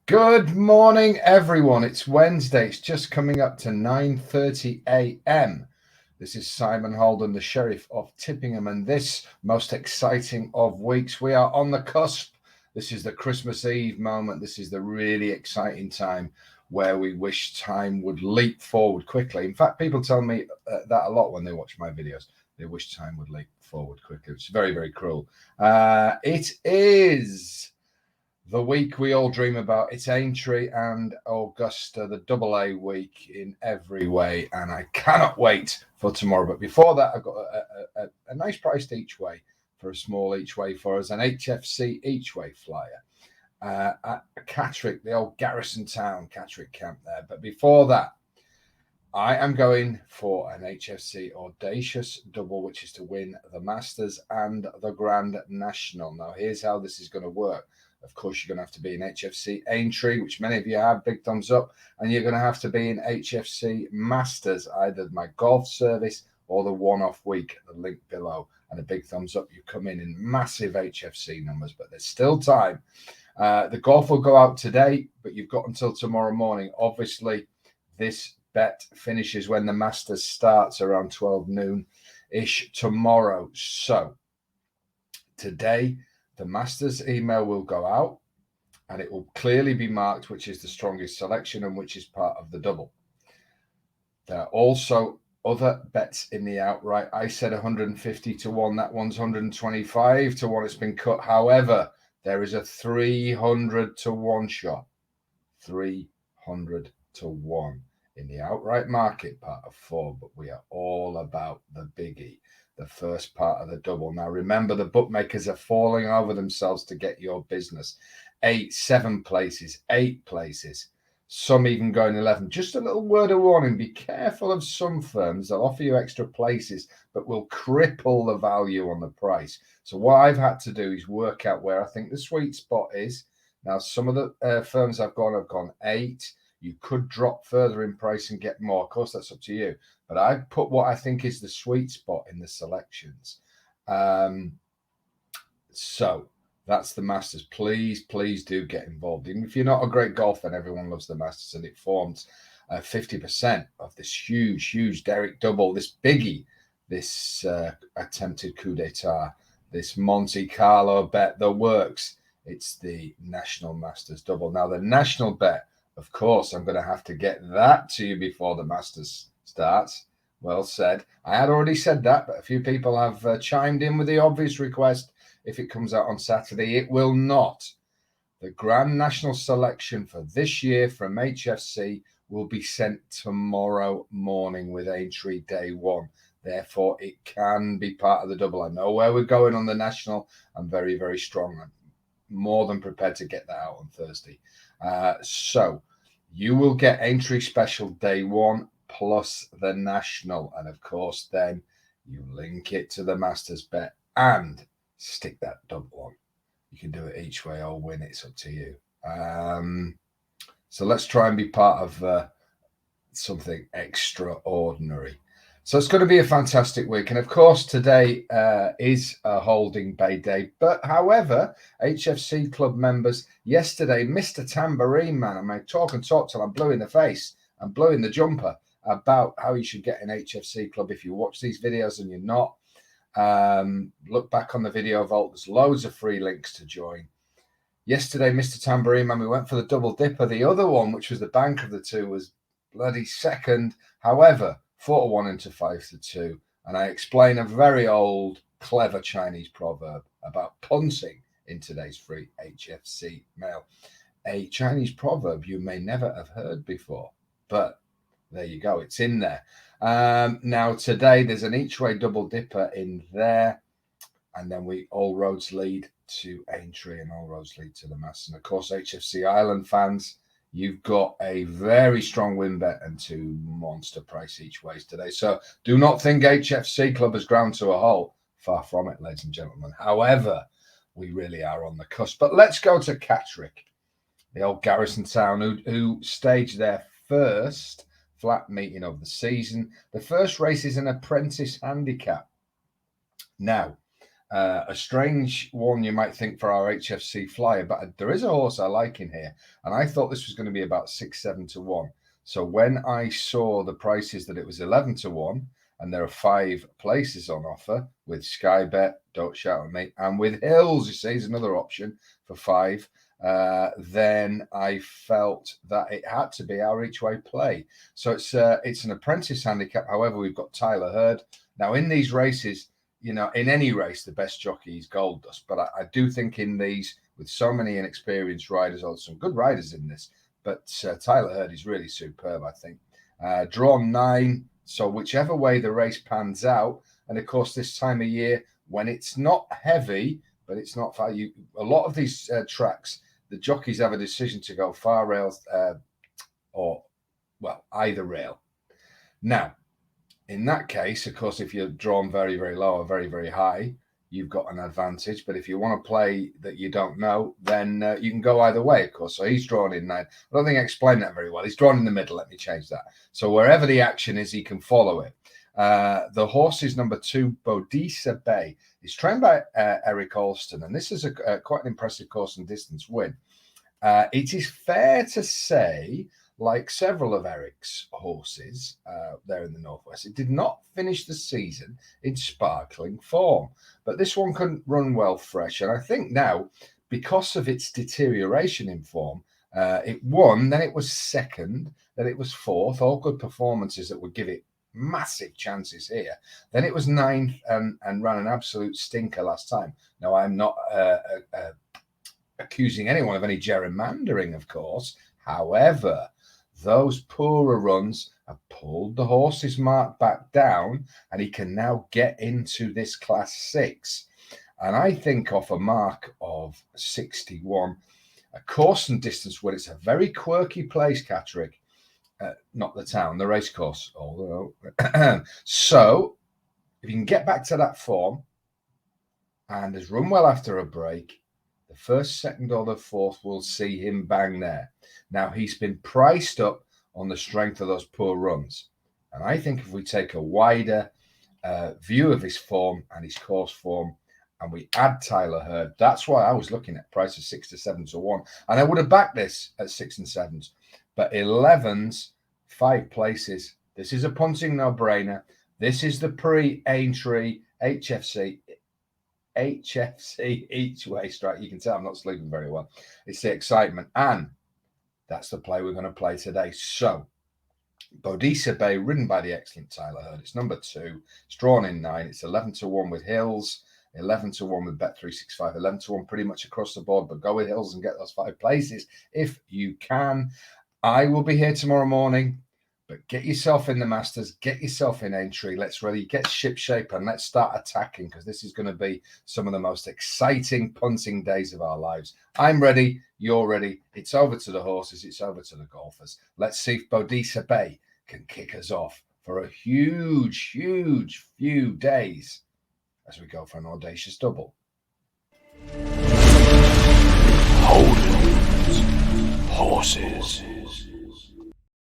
Good morning, everyone. It's Wednesday. It's just coming up to 9:30 a.m. This is Simon Holden, the Sheriff of Tippingham, and this most exciting of weeks. We are on the cusp. This is the Christmas Eve moment. This is the really exciting time where we wish time would leap forward quickly. In fact, people tell me that a lot when they watch my videos. They wish time would leap forward quickly. It's very, very cruel. It is the week we all dream about. It's Aintree and Augusta, the double A week in every way, and I cannot wait for tomorrow. But before that, I've got a nice priced each way for a small each way for us, an HFC each way flyer at Catterick, the old Garrison Town Catterick camp there. But before that, I am going for an HFC Audacious double, which is to win the Masters and the Grand National. Now, here's how this is going to work. Of course, you're going to have to be in HFC Aintree, which many of you have, big thumbs up, and you're going to have to be in HFC Masters, either my golf service or the one-off week, the link below, and a big thumbs up. You come in massive HFC numbers, but there's still time. The golf will go out today, but you've got until tomorrow morning. Obviously, this bet finishes when the Masters starts around 12 noon-ish tomorrow. So today, the Masters email will go out and it will clearly be marked which is the strongest selection and which is part of the double. There are also other bets in the outright. I said 150 to 1. That one's 125 to 1. It's been cut. However, there is a 300 to 1 shot. 300 to 1 in the outright market part of 4. But we are all about the biggie, the first part of the double. Now, remember, the bookmakers are falling over themselves to get your business. 8, 7 places, 8 places, some even going 11. Just a little word of warning, be careful of some firms. They'll offer you extra places, but will cripple the value on the price. So what I've had to do is work out where I think the sweet spot is. Now, some of the firms I've gone 8. You could drop further in price and get more. Of course, that's up to you. But I put what I think is the sweet spot in the selections. So that's the Masters. Please do get involved. Even if you're not a great golfer, and everyone loves the Masters, and it forms 50% of this huge Derek double, this biggie, this attempted coup d'etat, this Monte Carlo bet that works. It's the National Masters double. Now, the National bet, of course, I'm going to have to get that to you before the Masters starts. Well said. I had already said that, but a few people have chimed in with the obvious request. If it comes out on Saturday, it will not. The Grand National selection for this year from HFC will be sent tomorrow morning with Aintree day 1. Therefore, it can be part of the double. I know where we're going on the National. I'm very, very strong. I'm more than prepared to get that out on Thursday. So you will get Aintree special day 1 plus the National. And of course, then you link it to the Masters bet and stick that double on. You can do it each way or win. It's up to you. So let's try and be part of something extraordinary. So it's going to be a fantastic week. And of course, today is a holding bay day. But however, HFC club members, yesterday, Mr. Tambourine Man, I may talk till I'm blue in the face and blue in the jumper about how you should get an HFC club. If you watch these videos and you're not, look back on the video vault. There's loads of free links to join. Yesterday, Mr. Tambourine Man, we went for the double dipper. The other one, which was the bank of the two, was bloody second. However, 4-1 into 5-2. And I explain a very old, clever Chinese proverb about punting in today's free HFC mail. A Chinese proverb you may never have heard before, but there you go. It's in there. Now, today, there's an each-way double dipper in there. And then all roads lead to Aintree and all roads lead to the Masters. And, of course, HFC Island fans, you've got a very strong win bet and 2 monster price each ways today. So do not think HFC Club has ground to a halt. Far from it, ladies and gentlemen. However, we really are on the cusp. But let's go to Catterick, the old Garrison Town, who staged their first flat meeting of the season. The first race is an apprentice handicap. Now, A strange one, you might think, for our HFC flyer, but there is a horse I like in here, and I thought this was going to be about 6-7 to 1. So when I saw the prices that it was 11 to 1, and there are 5 places on offer with Sky Bet, don't shout at me, and with Hills, you see, is another option for 5. Then I felt that it had to be our each way play. So it's an apprentice handicap. However, we've got Tyler Hurd. Now, in these races, in any race, the best jockey is Gold Dust. But I do think in these, with so many inexperienced riders, some good riders in this, but Tyler Hurd is really superb, I think. Drawn 9, so whichever way the race pans out, and of course, this time of year, when it's not heavy, but it's not far, a lot of these tracks, the jockeys have a decision to go far rails or either rail. Now, in that case, of course, if you're drawn very, very low or very, very high, you've got an advantage. But if you want to play that you don't know, then you can go either way, of course. So he's drawn in 9. I don't think I explained that very well. He's drawn in the middle. Let me change that. So wherever the action is, he can follow it. The horse is number 2, Audacious Bay. He's trained by Eric Alston, and this is quite an impressive course and distance win. It is fair to say, like several of Eric's horses there in the Northwest, it did not finish the season in sparkling form. But this one couldn't run well fresh. And I think now, because of its deterioration in form, it won, then it was second, then it was 4th, all good performances that would give it massive chances here. Then it was 9th and ran an absolute stinker last time. Now, I'm not accusing anyone of any gerrymandering, of course. However, those poorer runs have pulled the horse's mark back down, and he can now get into this Class 6. And I think off a mark of 61, a course and distance where it's a very quirky place, Catterick, not the town, the race course. Although, so if you can get back to that form and has run well after a break, the 1st, 2nd, or the 4th will see him bang there. Now, he's been priced up on the strength of those poor runs. And I think if we take a wider view of his form and his course form, and we add Tyler Hurd, that's why I was looking at price of 6 to 7 to 1. And I would have backed this at 6 and 7s. But 11s, 5 places. This is a punting no-brainer. This is the pre-Aintree HFC each way strike. You can tell I'm not sleeping very well. It's the excitement, and that's the play we're going to play today. So, Audacious Bay, ridden by the excellent Tyler Hurd. It's number 2. It's drawn in 9. It's 11 to 1 with Hills, 11 to 1 with Bet365, 11 to 1 pretty much across the board. But go with Hills and get those 5 places if you can. I will be here tomorrow morning. But get yourself in the Masters, get yourself in Aintree. Let's really get ship shape and let's start attacking, because this is going to be some of the most exciting punting days of our lives. I'm ready. You're ready. It's over to the horses. It's over to the golfers. Let's see if Audacious Bay can kick us off for a huge, huge few days as we go for an audacious double. Hold'em horses.